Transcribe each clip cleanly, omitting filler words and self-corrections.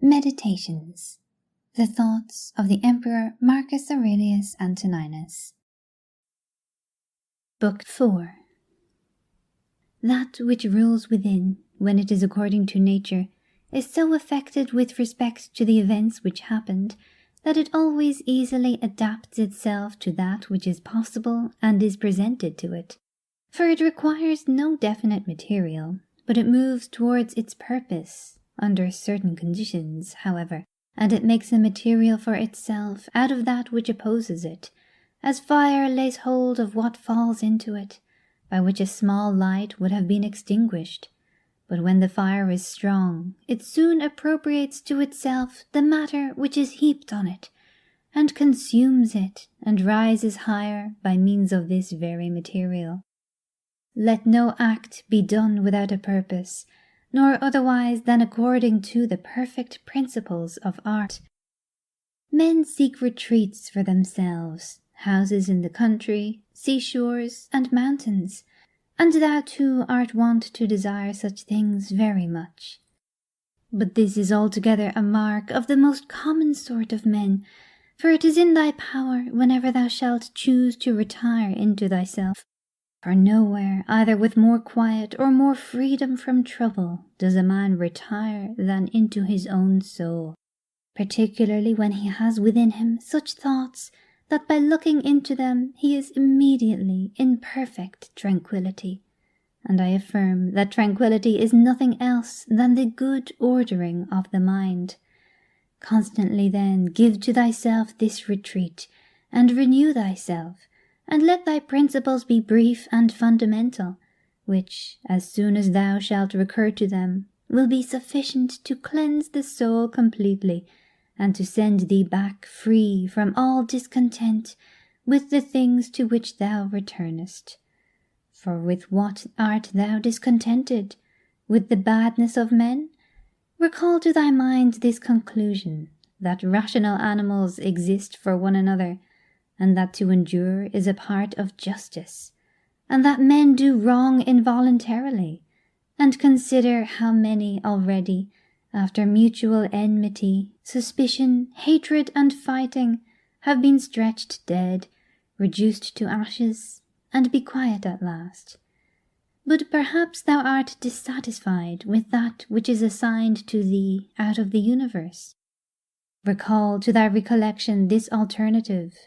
Meditations. The Thoughts of the Emperor Marcus Aurelius Antoninus. Book 4. That which rules within, when it is according to nature, is so affected with respect to the events which happened, that it always easily adapts itself to that which is possible and is presented to it. For it requires no definite material, but it moves towards its purpose, under certain conditions, however, and it makes a material for itself out of that which opposes it, as fire lays hold of what falls into it, by which a small light would have been extinguished. But when the fire is strong, it soon appropriates to itself the matter which is heaped on it, and consumes it, and rises higher by means of this very material. Let no act be done without a purpose, nor otherwise than according to the perfect principles of art. Men seek retreats for themselves, houses in the country, seashores, and mountains, and thou too art wont to desire such things very much. But this is altogether a mark of the most common sort of men, for it is in thy power whenever thou shalt choose to retire into thyself. For nowhere, either with more quiet or more freedom from trouble, does a man retire than into his own soul, particularly when he has within him such thoughts that by looking into them he is immediately in perfect tranquillity. And I affirm that tranquillity is nothing else than the good ordering of the mind. Constantly then give to thyself this retreat, and renew thyself, and let thy principles be brief and fundamental, which, as soon as thou shalt recur to them, will be sufficient to cleanse the soul completely, and to send thee back free from all discontent with the things to which thou returnest. For with what art thou discontented? With the badness of men? Recall to thy mind this conclusion, that rational animals exist for one another, and that to endure is a part of justice, and that men do wrong involuntarily, and consider how many already, after mutual enmity, suspicion, hatred, and fighting, have been stretched dead, reduced to ashes, and be quiet at last. But perhaps thou art dissatisfied with that which is assigned to thee out of the universe. Recall to thy recollection this alternative.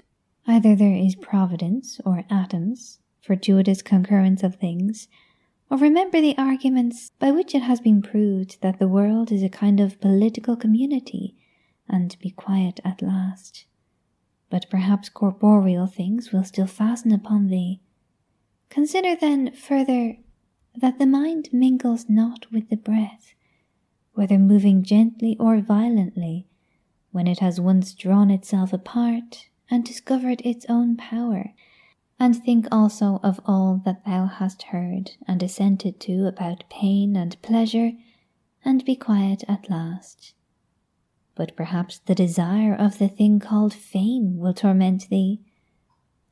Either there is providence or atoms, fortuitous concurrence of things, or remember the arguments by which it has been proved that the world is a kind of political community, and be quiet at last. But perhaps corporeal things will still fasten upon thee. Consider then further that the mind mingles not with the breath, whether moving gently or violently, when it has once drawn itself apart and discovered its own power. And think also of all that thou hast heard and assented to about pain and pleasure, and be quiet at last. But perhaps the desire of the thing called fame will torment thee.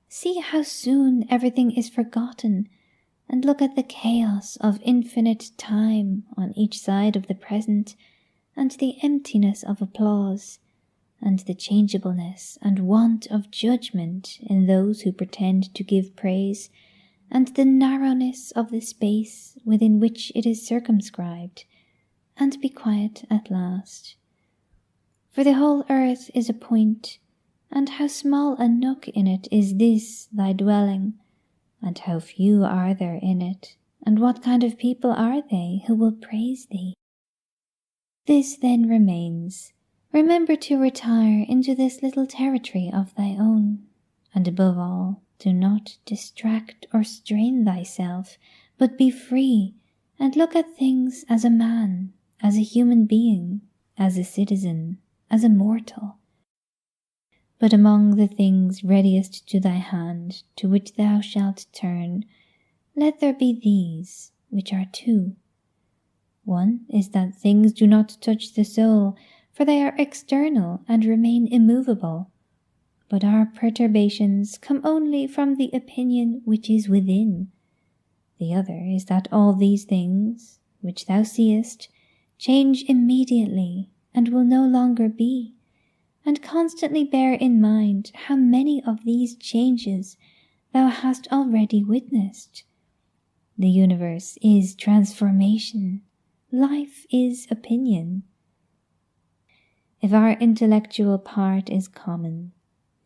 See how soon everything is forgotten, and look at the chaos of infinite time on each side of the present, and the emptiness of applause, and the changeableness and want of judgment in those who pretend to give praise, and the narrowness of the space within which it is circumscribed, and be quiet at last. For the whole earth is a point, and how small a nook in it is this thy dwelling, and how few are there in it, and what kind of people are they who will praise thee? This then remains. Remember to retire into this little territory of thy own, and above all, do not distract or strain thyself, but be free, and look at things as a man, as a human being, as a citizen, as a mortal. But among the things readiest to thy hand, to which thou shalt turn, let there be these, which are two. One is that things do not touch the soul, for they are external and remain immovable. But our perturbations come only from the opinion which is within. The other is that all these things, which thou seest, change immediately, and will no longer be, and constantly bear in mind how many of these changes thou hast already witnessed. The universe is transformation. Life is opinion. If our intellectual part is common,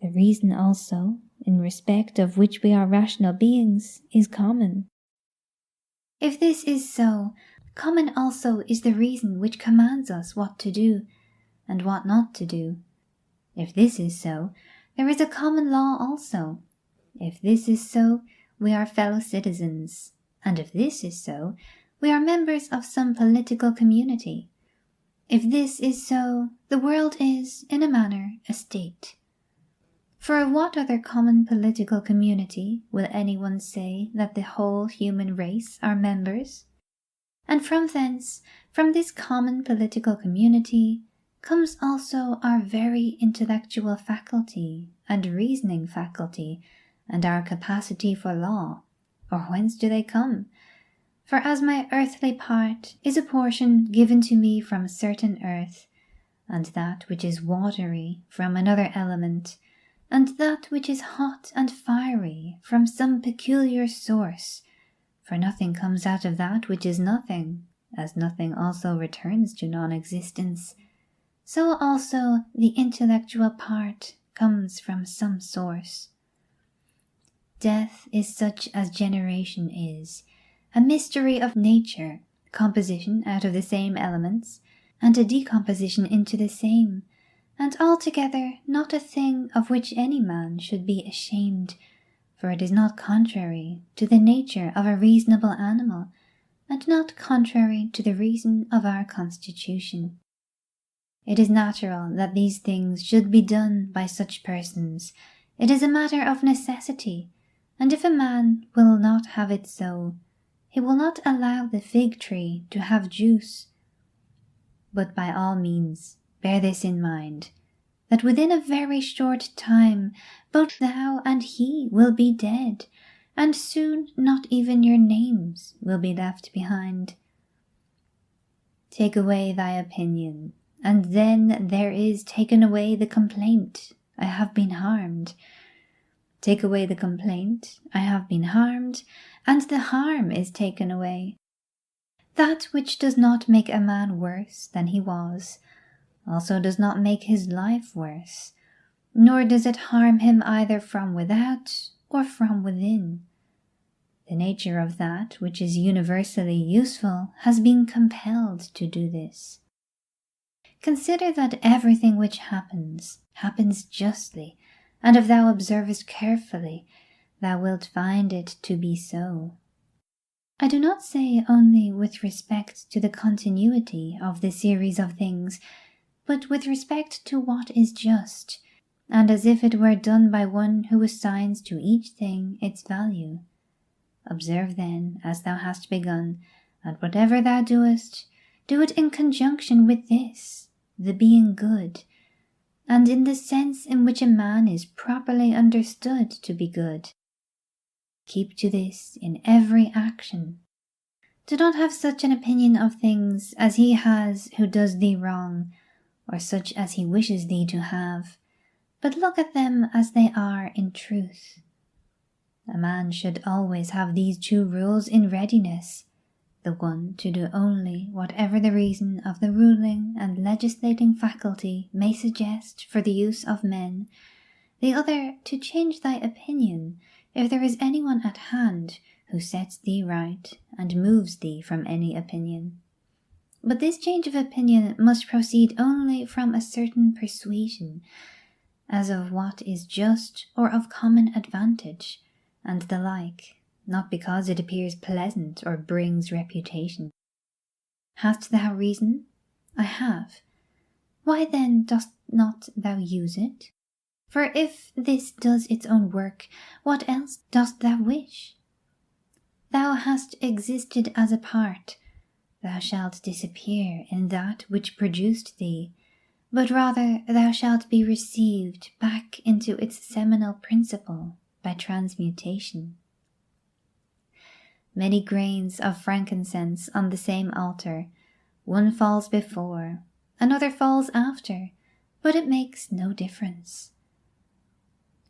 the reason also, in respect of which we are rational beings, is common. If this is so, common also is the reason which commands us what to do and what not to do. If this is so, there is a common law also. If this is so, we are fellow citizens, and if this is so, we are members of some political community. If this is so, the world is, in a manner, a state. For of what other common political community will anyone say that the whole human race are members? And from thence, from this common political community, comes also our very intellectual faculty and reasoning faculty and our capacity for law. Or whence do they come? For as my earthly part is a portion given to me from certain earth, and that which is watery from another element, and that which is hot and fiery from some peculiar source, for nothing comes out of that which is nothing, as nothing also returns to non-existence, so also the intellectual part comes from some source. Death is such as generation is, a mystery of nature, composition out of the same elements, and a decomposition into the same, and altogether not a thing of which any man should be ashamed, for it is not contrary to the nature of a reasonable animal, and not contrary to the reason of our constitution. It is natural that these things should be done by such persons. It is a matter of necessity, and if a man will not have it so, he will not allow the fig tree to have juice. But by all means bear this in mind, that within a very short time both thou and he will be dead, and soon not even your names will be left behind. Take away thy opinion, and then there is taken away the complaint, I have been harmed. Take away the complaint, I have been harmed, and the harm is taken away. That which does not make a man worse than he was, also does not make his life worse, nor does it harm him either from without or from within. The nature of that which is universally useful has been compelled to do this. Consider that everything which happens justly, and if thou observest carefully, thou wilt find it to be so. I do not say only with respect to the continuity of the series of things, but with respect to what is just, and as if it were done by one who assigns to each thing its value. Observe then, as thou hast begun, and whatever thou doest, do it in conjunction with this, the being good, and in the sense in which a man is properly understood to be good. Keep to this in every action. Do not have such an opinion of things as he has who does thee wrong, or such as he wishes thee to have, but look at them as they are in truth. A man should always have these two rules in readiness, the one to do only whatever the reason of the ruling and legislating faculty may suggest for the use of men, the other to change thy opinion if there is anyone at hand who sets thee right and moves thee from any opinion. But this change of opinion must proceed only from a certain persuasion, as of what is just or of common advantage, and the like, not because it appears pleasant or brings reputation. Hast thou reason? I have. Why then dost not thou use it? For if this does its own work, what else dost thou wish? Thou hast existed as a part, thou shalt disappear in that which produced thee, but rather thou shalt be received back into its seminal principle by transmutation. Many grains of frankincense on the same altar, one falls before, another falls after, but it makes no difference.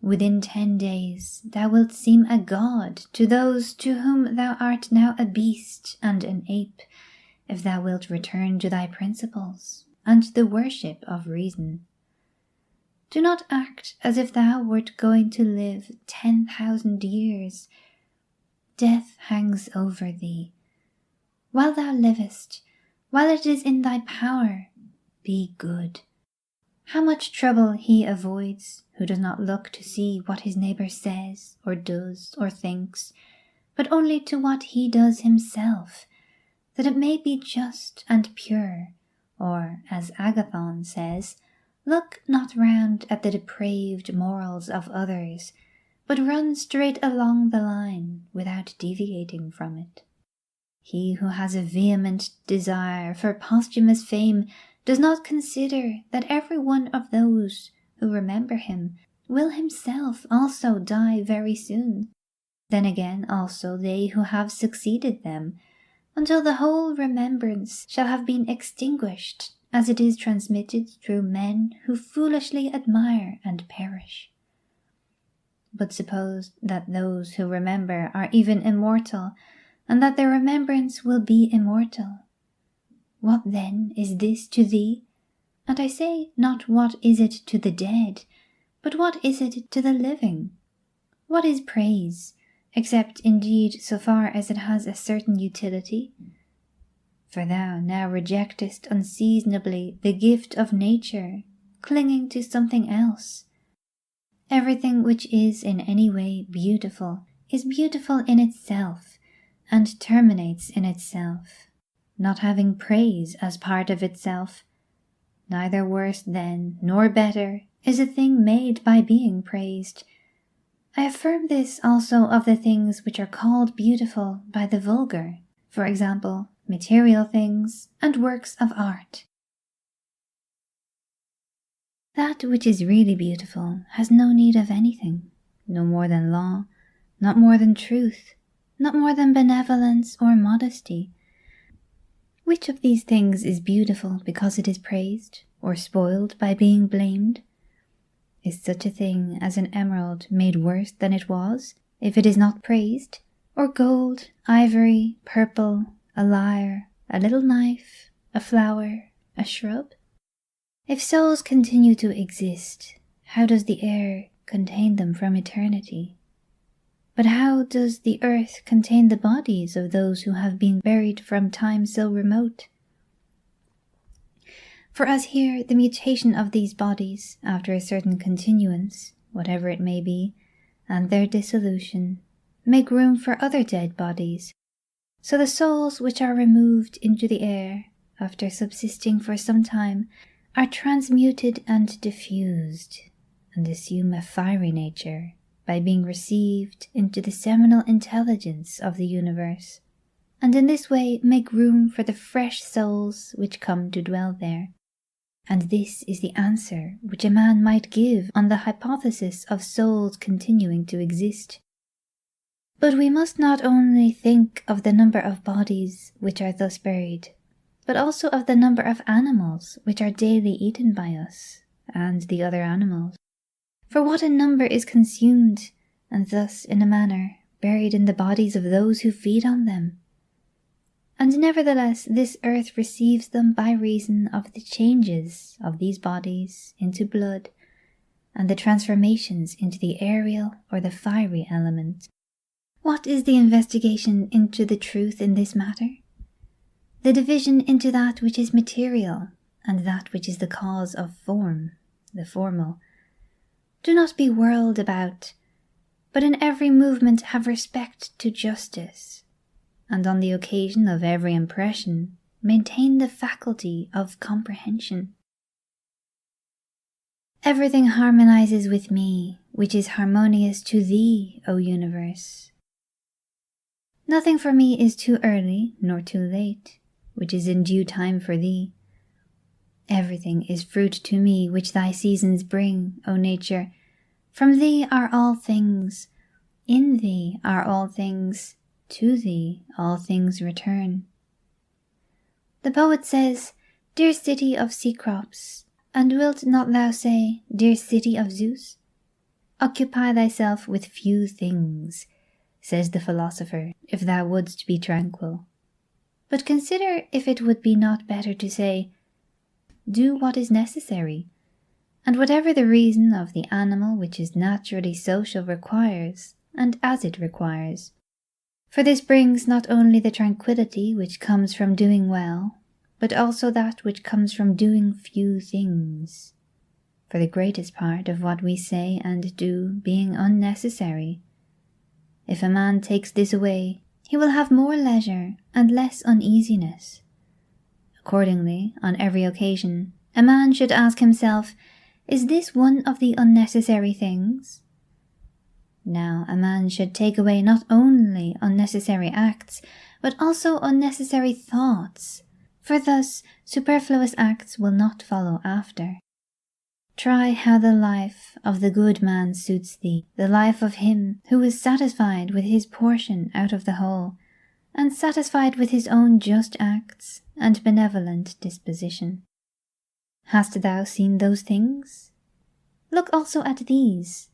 Within 10 days thou wilt seem a god to those to whom thou art now a beast and an ape, if thou wilt return to thy principles and the worship of reason. Do not act as if thou wert going to live 10,000 years. Death hangs over thee. While thou livest, while it is in thy power, be good. How much trouble he avoids who does not look to see what his neighbour says or does or thinks, but only to what he does himself, that it may be just and pure, or, as Agathon says, look not round at the depraved morals of others, but run straight along the line without deviating from it. He who has a vehement desire for posthumous fame does not consider that every one of those who remember him will himself also die very soon. Then again also they who have succeeded them, until the whole remembrance shall have been extinguished, as it is transmitted through men who foolishly admire and perish. But suppose that those who remember are even immortal, and that their remembrance will be immortal. What then is this to thee? And I say not what is it to the dead, but what is it to the living? What is praise, except indeed so far as it has a certain utility? For thou now rejectest unseasonably the gift of nature, clinging to something else. Everything which is in any way beautiful is beautiful in itself, and terminates in itself, not having praise as part of itself. Neither worse then nor better is a thing made by being praised. I affirm this also of the things which are called beautiful by the vulgar, for example, material things and works of art. That which is really beautiful has no need of anything, no more than law, not more than truth, not more than benevolence or modesty. Which of these things is beautiful because it is praised, or spoiled by being blamed? Is such a thing as an emerald made worse than it was, if it is not praised? Or gold, ivory, purple, a lyre, a little knife, a flower, a shrub? If souls continue to exist, how does the air contain them from eternity? But how does the earth contain the bodies of those who have been buried from time so remote? For as here the mutation of these bodies, after a certain continuance, whatever it may be, and their dissolution, make room for other dead bodies, so the souls which are removed into the air, after subsisting for some time, are transmuted and diffused, and assume a fiery nature, by being received into the seminal intelligence of the universe, and in this way make room for the fresh souls which come to dwell there. And this is the answer which a man might give on the hypothesis of souls continuing to exist. But we must not only think of the number of bodies which are thus buried, but also of the number of animals which are daily eaten by us, and the other animals. For what a number is consumed, and thus, in a manner, buried in the bodies of those who feed on them. And nevertheless this earth receives them by reason of the changes of these bodies into blood, and the transformations into the aerial or the fiery element. What is the investigation into the truth in this matter? The division into that which is material, and that which is the cause of form, the formal. Do not be whirled about, but in every movement have respect to justice, and on the occasion of every impression maintain the faculty of comprehension. Everything harmonizes with me, which is harmonious to thee, O universe. Nothing for me is too early nor too late, which is in due time for thee. Everything is fruit to me which thy seasons bring, O nature. From thee are all things, in thee are all things, to thee all things return. The poet says, dear city of Cecrops, and wilt not thou say, dear city of Zeus? Occupy thyself with few things, says the philosopher, if thou wouldst be tranquil. But consider if it would be not better to say, do what is necessary, and whatever the reason of the animal which is naturally social requires, and as it requires. For this brings not only the tranquillity which comes from doing well, but also that which comes from doing few things. For the greatest part of what we say and do being unnecessary, if a man takes this away, he will have more leisure and less uneasiness. Accordingly, on every occasion, a man should ask himself, is this one of the unnecessary things? Now, a man should take away not only unnecessary acts, but also unnecessary thoughts, for thus superfluous acts will not follow after. Try how the life of the good man suits thee, the life of him who is satisfied with his portion out of the whole, and satisfied with his own just acts and benevolent disposition. Hast thou seen those things? Look also at these.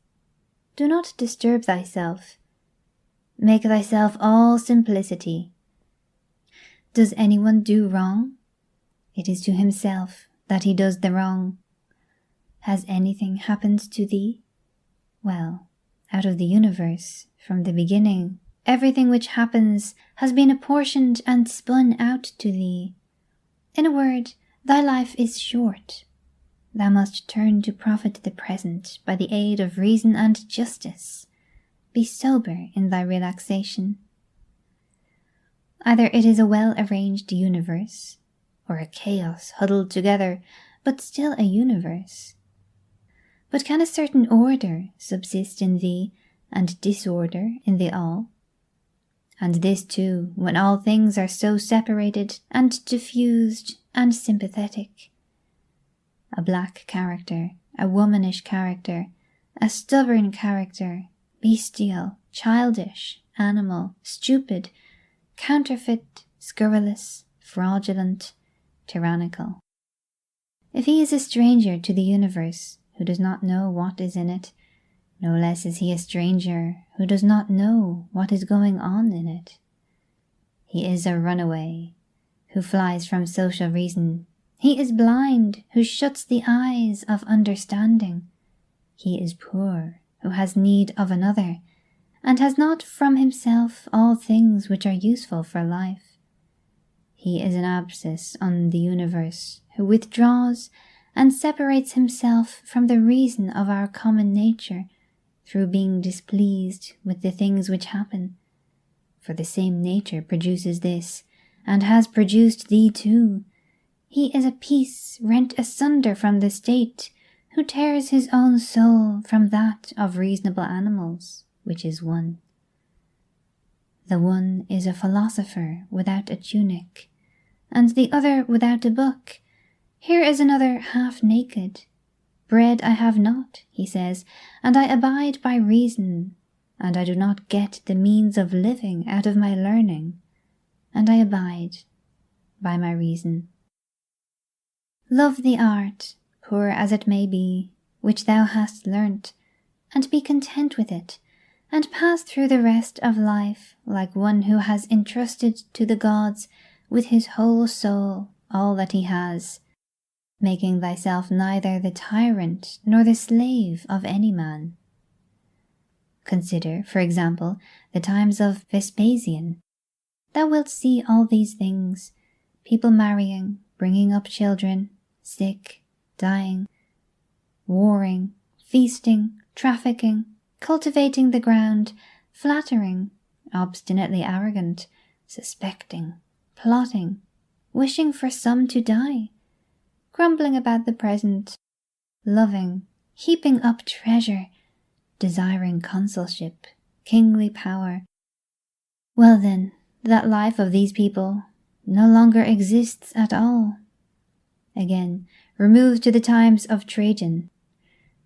Do not disturb thyself. Make thyself all simplicity. Does anyone do wrong? It is to himself that he does the wrong. Has anything happened to thee? Well, out of the universe, from the beginning, everything which happens has been apportioned and spun out to thee. In a word, thy life is short. Thou must turn to profit the present by the aid of reason and justice. Be sober in thy relaxation. Either it is a well-arranged universe, or a chaos huddled together, but still a universe. But can a certain order subsist in thee, and disorder in the all? And this too, when all things are so separated and diffused and sympathetic. A black character, a womanish character, a stubborn character, bestial, childish, animal, stupid, counterfeit, scurrilous, fraudulent, tyrannical. If he is a stranger to the universe, who does not know what is in it, no less is he a stranger who does not know what is going on in it. He is a runaway who flies from social reason. He is blind who shuts the eyes of understanding. He is poor who has need of another, and has not from himself all things which are useful for life. He is an abscess on the universe who withdraws and separates himself from the reason of our common nature through being displeased with the things which happen. For the same nature produces this, and has produced thee too. He is a piece rent asunder from the state, who tears his own soul from that of reasonable animals, which is one. The one is a philosopher without a tunic, and the other without a book. Here is another half naked. Bread I have not, he says, and I abide by reason, and I do not get the means of living out of my learning, and I abide by my reason. Love the art, poor as it may be, which thou hast learnt, and be content with it, and pass through the rest of life like one who has entrusted to the gods with his whole soul all that he has, making thyself neither the tyrant nor the slave of any man. Consider, for example, the times of Vespasian. Thou wilt see all these things, people marrying, bringing up children, sick, dying, warring, feasting, trafficking, cultivating the ground, flattering, obstinately arrogant, suspecting, plotting, wishing for some to die, grumbling about the present, loving, heaping up treasure, desiring consulship, kingly power. Well then, that life of these people no longer exists at all. Again, remove to the times of Trajan.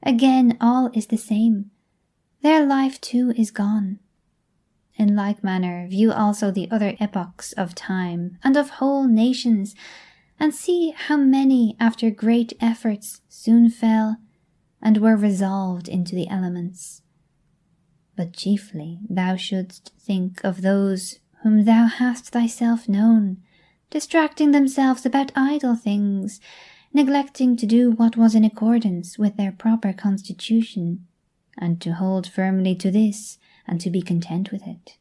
Again, all is the same. Their life too is gone. In like manner, view also the other epochs of time and of whole nations, and see how many after great efforts soon fell and were resolved into the elements. But chiefly thou shouldst think of those whom thou hast thyself known, distracting themselves about idle things, neglecting to do what was in accordance with their proper constitution, and to hold firmly to this, and to be content with it.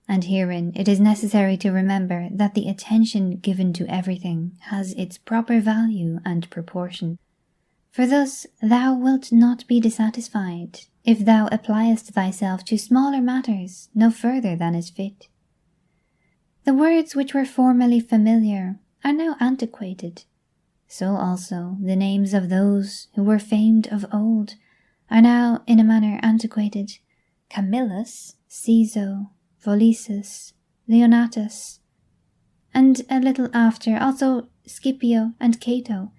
And herein it is necessary to remember that the attention given to everything has its proper value and proportion. For thus thou wilt not be dissatisfied, if thou appliest thyself to smaller matters no further than is fit. The words which were formerly familiar are now antiquated. So also the names of those who were famed of old are now in a manner antiquated. Camillus, Caeso, Volisus, Leonatus, and a little after also Scipio and Cato,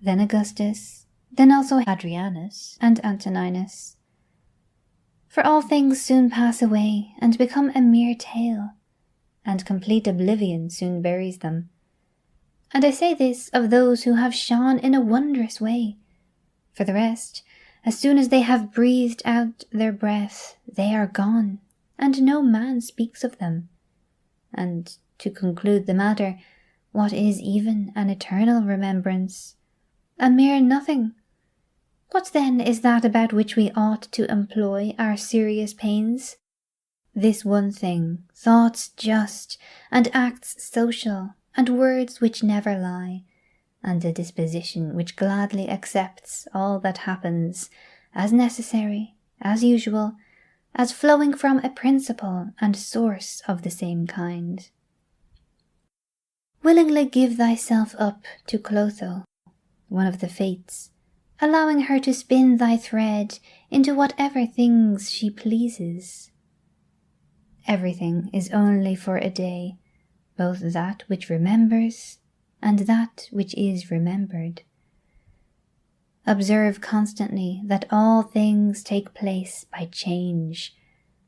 then Augustus, then also Hadrianus and Antoninus. For all things soon pass away and become a mere tale, and complete oblivion soon buries them. And I say this of those who have shone in a wondrous way. For the rest, as soon as they have breathed out their breath, they are gone, and no man speaks of them. And to conclude the matter, what is even an eternal remembrance? A mere nothing. What then is that about which we ought to employ our serious pains? This one thing, thoughts just, and acts social, and words which never lie, and a disposition which gladly accepts all that happens, as necessary, as usual, as flowing from a principle and source of the same kind. Willingly give thyself up to Clotho, one of the Fates, allowing her to spin thy thread into whatever things she pleases. Everything is only for a day, both that which remembers and that which is remembered. Observe constantly that all things take place by change,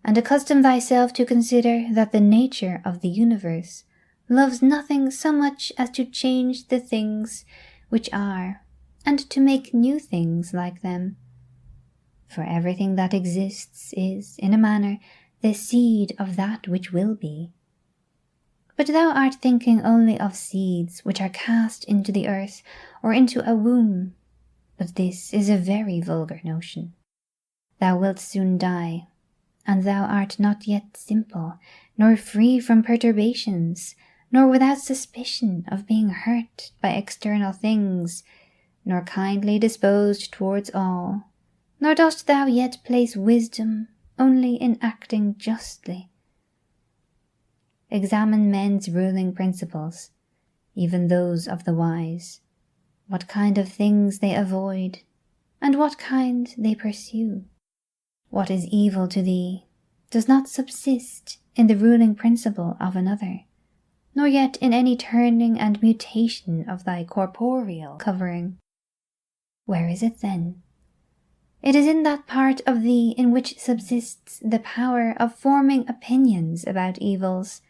and accustom thyself to consider that the nature of the universe loves nothing so much as to change the things which are, and to make new things like them. For everything that exists is, in a manner, the seed of that which will be. But thou art thinking only of seeds which are cast into the earth or into a womb. But this is a very vulgar notion. Thou wilt soon die, and thou art not yet simple, nor free from perturbations, nor without suspicion of being hurt by external things, nor kindly disposed towards all, nor dost thou yet place wisdom only in acting justly. Examine men's ruling principles, even those of the wise, what kind of things they avoid, and what kind they pursue. What is evil to thee does not subsist in the ruling principle of another, nor yet in any turning and mutation of thy corporeal covering. Where is it then? It is in that part of thee in which subsists the power of forming opinions about evils.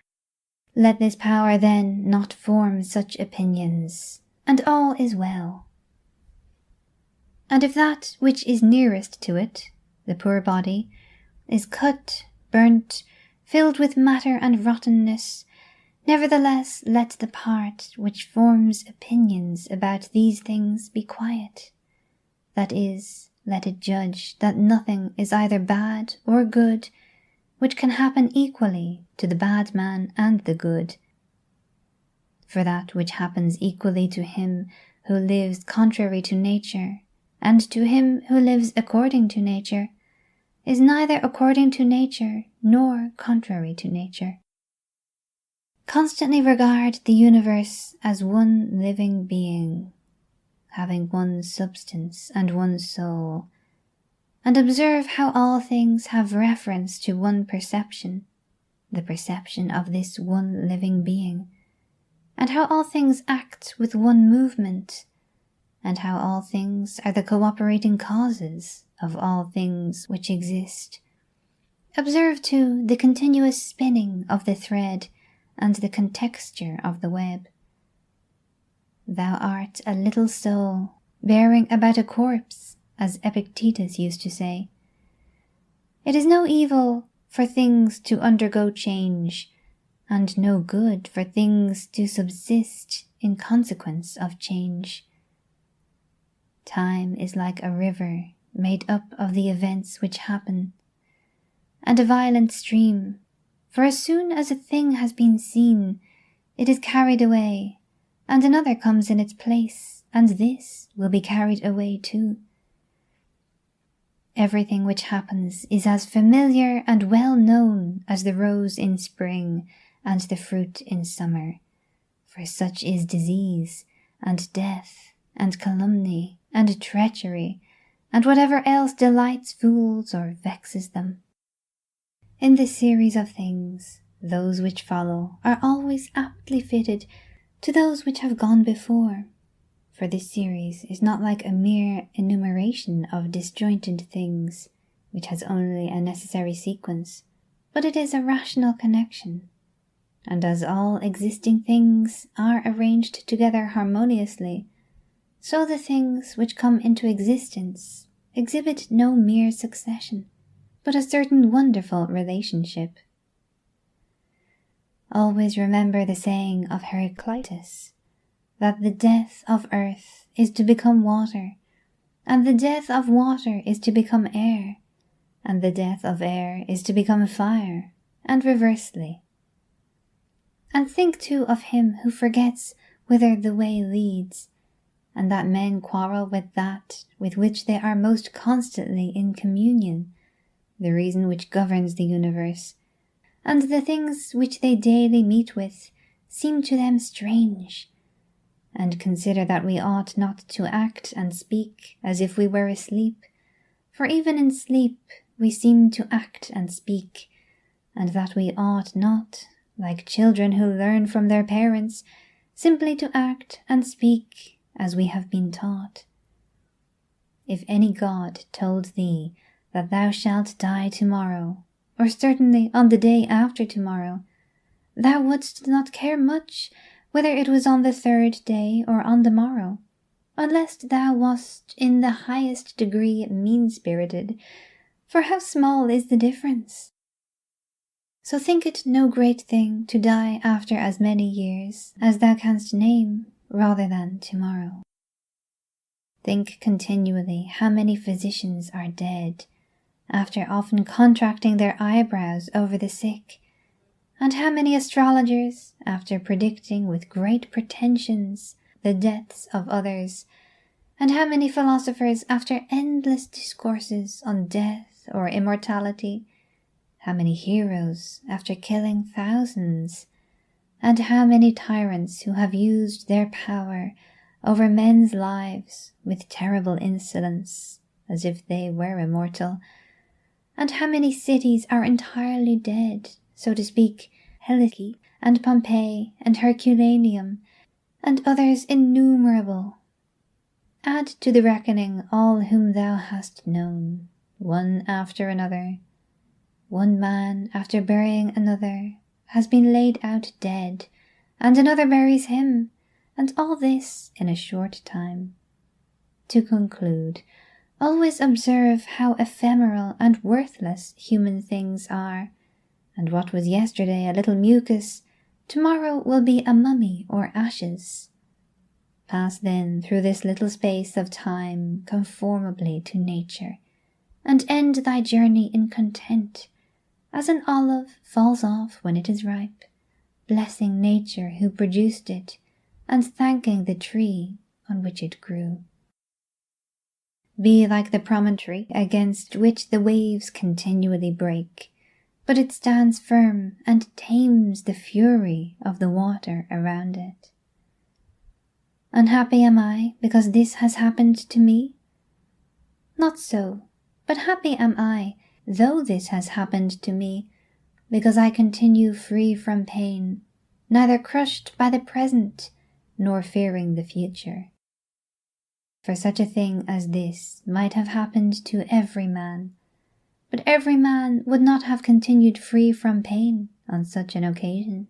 Let this power then not form such opinions, and all is well. And if that which is nearest to it, the poor body, is cut, burnt, filled with matter and rottenness, nevertheless let the part which forms opinions about these things be quiet. That is, let it judge that nothing is either bad or good, which can happen equally to the bad man and the good. For that which happens equally to him who lives contrary to nature, and to him who lives according to nature, is neither according to nature nor contrary to nature. Constantly regard the universe as one living being, having one substance and one soul, and observe how all things have reference to one perception, the perception of this one living being, and how all things act with one movement, and how all things are the cooperating causes of all things which exist. Observe, too, the continuous spinning of the thread and the contexture of the web. Thou art a little soul, bearing about a corpse, as Epictetus used to say. It is no evil for things to undergo change, and no good for things to subsist in consequence of change. Time is like a river made up of the events which happen, and a violent stream, for as soon as a thing has been seen, it is carried away, and another comes in its place, and this will be carried away too. Everything which happens is as familiar and well known as the rose in spring and the fruit in summer, for such is disease, and death, and calumny, and treachery, and whatever else delights fools or vexes them. In this series of things, those which follow are always aptly fitted to those which have gone before, for this series is not like a mere enumeration of disjointed things, which has only a necessary sequence, but it is a rational connection. And as all existing things are arranged together harmoniously, so the things which come into existence exhibit no mere succession, but a certain wonderful relationship. Always remember the saying of Heraclitus, that the death of earth is to become water, and the death of water is to become air, and the death of air is to become fire, and reversely. And think too of him who forgets whither the way leads, and that men quarrel with that with which they are most constantly in communion, the reason which governs the universe, and the things which they daily meet with seem to them strange, and consider that we ought not to act and speak as if we were asleep, for even in sleep we seem to act and speak, and that we ought not, like children who learn from their parents, simply to act and speak as we have been taught. If any god told thee that thou shalt die tomorrow, or certainly on the day after tomorrow, thou wouldst not care much whether it was on the third day or on the morrow, unless thou wast in the highest degree mean-spirited, for how small is the difference? So think it no great thing to die after as many years as thou canst name, rather than tomorrow. Think continually how many physicians are dead, after often contracting their eyebrows over the sick, and how many astrologers, after predicting with great pretensions the deaths of others, and how many philosophers, after endless discourses on death or immortality, how many heroes, after killing thousands, and how many tyrants who have used their power over men's lives with terrible insolence, as if they were immortal, and how many cities are entirely dead, so to speak, Helike, and Pompeii, and Herculaneum, and others innumerable. Add to the reckoning all whom thou hast known, one after another. One man, after burying another, has been laid out dead, and another buries him, and all this in a short time. To conclude, always observe how ephemeral and worthless human things are, and what was yesterday a little mucus, tomorrow will be a mummy or ashes. Pass then through this little space of time conformably to nature, and end thy journey in content, as an olive falls off when it is ripe, blessing nature who produced it, and thanking the tree on which it grew. Be like the promontory against which the waves continually break, but it stands firm and tames the fury of the water around it. Unhappy am I because this has happened to me? Not so, but happy am I, though this has happened to me, because I continue free from pain, neither crushed by the present, nor fearing the future. For such a thing as this might have happened to every man, but every man would not have continued free from pain on such an occasion.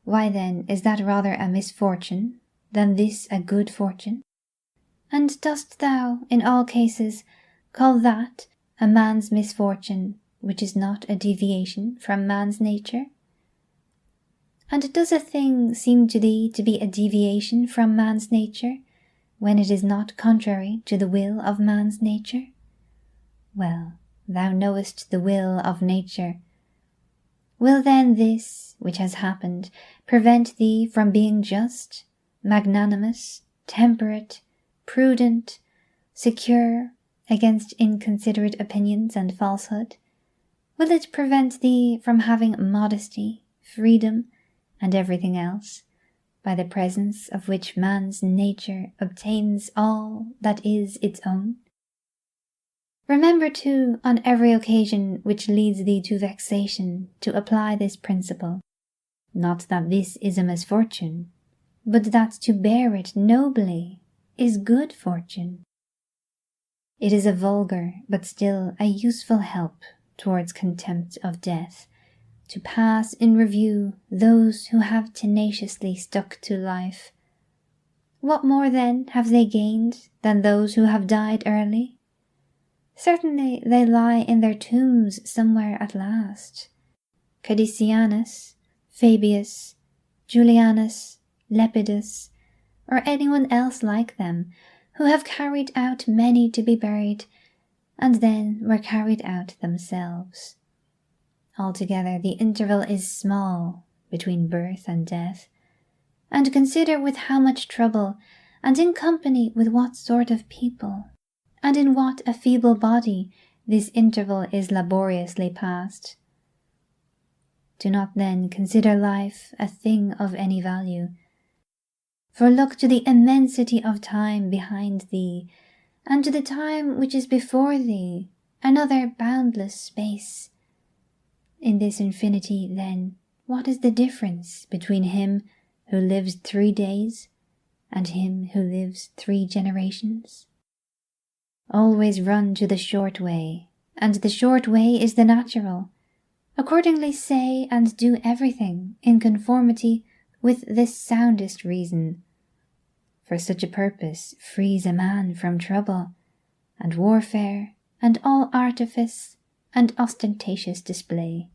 Why then is that rather a misfortune, than this a good fortune? And dost thou, in all cases, call that a man's misfortune which is not a deviation from man's nature? And does a thing seem to thee to be a deviation from man's nature, when it is not contrary to the will of man's nature? Well, thou knowest the will of nature. Will then this, which has happened, prevent thee from being just, magnanimous, temperate, prudent, secure against inconsiderate opinions and falsehood? Will it prevent thee from having modesty, freedom, and everything else, by the presence of which man's nature obtains all that is its own? Remember too, on every occasion which leads thee to vexation, to apply this principle, not that this is a misfortune, but that to bear it nobly is good fortune. It is a vulgar, but still a useful help towards contempt of death, to pass in review those who have tenaciously stuck to life. What more then have they gained than those who have died early? Certainly they lie in their tombs somewhere at last. Cadicianus, Fabius, Julianus, Lepidus, or anyone else like them, who have carried out many to be buried, and then were carried out themselves. Altogether the interval is small between birth and death, and consider with how much trouble, and in company with what sort of people, and in what a feeble body this interval is laboriously passed. Do not then consider life a thing of any value, for look to the immensity of time behind thee, and to the time which is before thee, another boundless space. In this infinity, then, what is the difference between him who lives 3 days and him who lives 3 generations? Always run to the short way, and the short way is the natural. Accordingly say and do everything in conformity with this soundest reason. For such a purpose frees a man from trouble, and warfare, and all artifice, and ostentatious display.